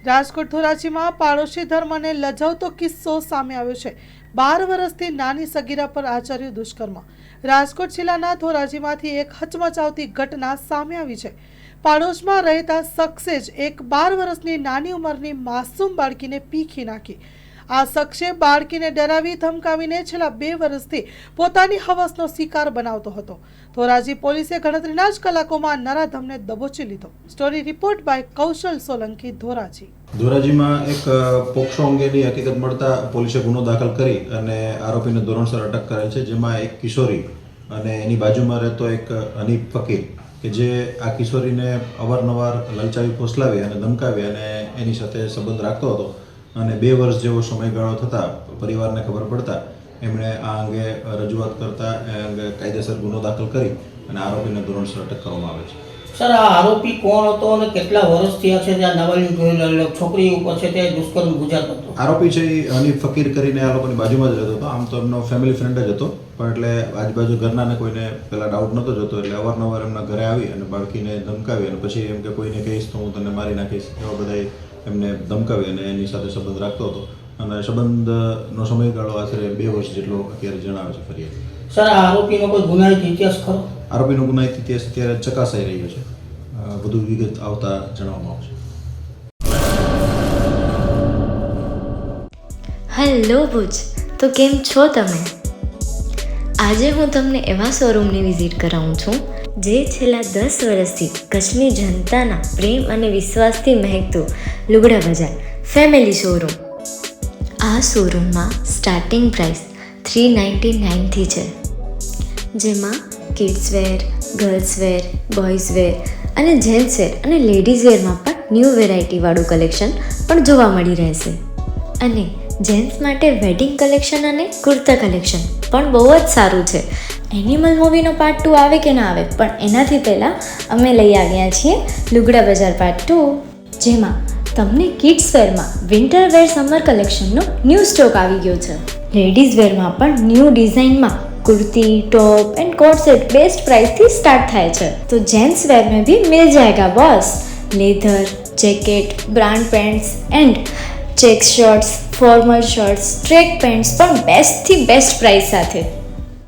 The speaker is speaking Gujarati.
રાજકોટ ધોરાજીમાં પાડોશી ધર્મને લજાવતો કિસ્સો સામે આવ્યો છે। 12 વર્ષથી નાની સગીરા પર આચર્યું દુષ્કર્મ। રાજકોટ જિલ્લાના ધોરાજીમાંથી એક હચમચાવતી ઘટના સામે આવી છે। પાડોશમાં રહેતા શખ્સે જ એક 12 વર્ષની નાની ઉંમરની માસૂમ બાળકીને પીખી નાખી। આ શખ્સે બાળકીને ડરાવી ધમકાવીને છેલ્લા 2 વર્ષથી પોતાની હવસનો શિકાર બનાવતો હતો। ધોરાજી પોલીસે ગણતરીના જ કલાકોમાં નરાધમને દબોચી લીધો। સ્ટોરી રિપોર્ટ બાય કૌશલ સોલંકી, ધોરાજી। ધોરાજીમાં એક પોક્સો અંગેની હકીકત મળતા પોલીસે ગુનો દાખલ કરી અને આરોપીને ધોરણસર અટક કરેલ છે, જેમાં એક કિશોરી અને એની બાજુમાં રહેતો એક હનીફ ફકીર કે જે આ કિશોરીને અવારનવાર લલચાવી ફોસલાવી અને ધમકાવી અને એની સાથે સંબંધ રાખતો હતો અને 2 વર્ષ જેવો સમયગાળો થતાં પરિવારને ખબર પડતા એમણે આ અંગે રજૂઆત કરતા એ અંગે કાયદેસર ગુનો દાખલ કરી અને આરોપીને ધોરણસર અટક કરવામાં આવે છે। સર, આ આરોપી કોણ હતો અને કેટલા વર્ષ થયા છે ત્યાં નાબાલિગ છોકરી ઉપર છે તે દુષ્કર્મ ગુજારતો હતો? આરોપી છે એ હનીફ ફકીર કરીને આ લોકોની બાજુમાં જ રહેતો હતો। આમ તો એમનો ફેમિલી ફ્રેન્ડ જ હતો, પણ એટલે આજુબાજુ ઘરનાને કોઈને પહેલાં ડાઉટ નહોતો જતો, એટલે અવારનવાર એમના ઘરે આવી અને બાળકીને ધમકાવી અને પછી એમ કે કોઈને કહીશ તો હું તને મારી નાખીશ, એવા બધા એમને ધમકાવી અને એની સાથે સંબંધ રાખતો હતો અને સંબંધનો સમયગાળો આશરે 2 વર્ષ જેટલો અત્યારે જણાવે છે ફરિયાદ। સર, આ આરોપીનો કોઈ ગુનાહિત ઇતિહાસ ખરો? આરોપીનો ગુનાહિત ઇતિહાસ અત્યારે ચકાસાઈ રહ્યો છે, વધુ વિગત આવતા જણાવવામાં આવશે। હેલો ભુજ, તો કેમ છો તમે? આજે હું તમને એવા શોરૂમની વિઝિટ કરાવું છું જે છેલ્લા 10 વર્ષથી કચ્છની જનતાના પ્રેમ અને વિશ્વાસથી મહેકતું લુગડા બજાર ફેમિલી શોરૂમ। આ શોરૂમમાં સ્ટાર્ટિંગ પ્રાઇસ 399થી છે, જેમાં kids wear, girls wear, boys wear અને જેન્ટ્સ વેર અને લેડીઝ વેરમાં પણ ન્યૂ વેરાયટીવાળું કલેક્શન પણ જોવા મળી રહેશે। અને જેન્ટ્સ માટે વેડિંગ કલેક્શન અને કુર્તા કલેક્શન પણ બહુ જ સારું છે। એનિમલ મૂવીનો પાર્ટ 2 આવે કે ના આવે, પણ એનાથી પહેલાં અમે લઈ આવ્યા છીએ લુગડા બજાર પાર્ટ 2, જેમાં તમને કિડ્સ વેરમાં વિન્ટર વેર સમર કલેક્શનનો ન્યૂ સ્ટોક આવી ગયો છે। લેડીઝ વેરમાં પણ ન્યૂ ડિઝાઇનમાં kurti, top and coat set best price थी स्टार्ट थाय छे। तो जेंट्स वेर में भी मिल जाएगा boss. Leather, jacket, brand pants and check shirts, formal shirts, track pants पर बेस्ट थी बेस्ट प्राइस साथे।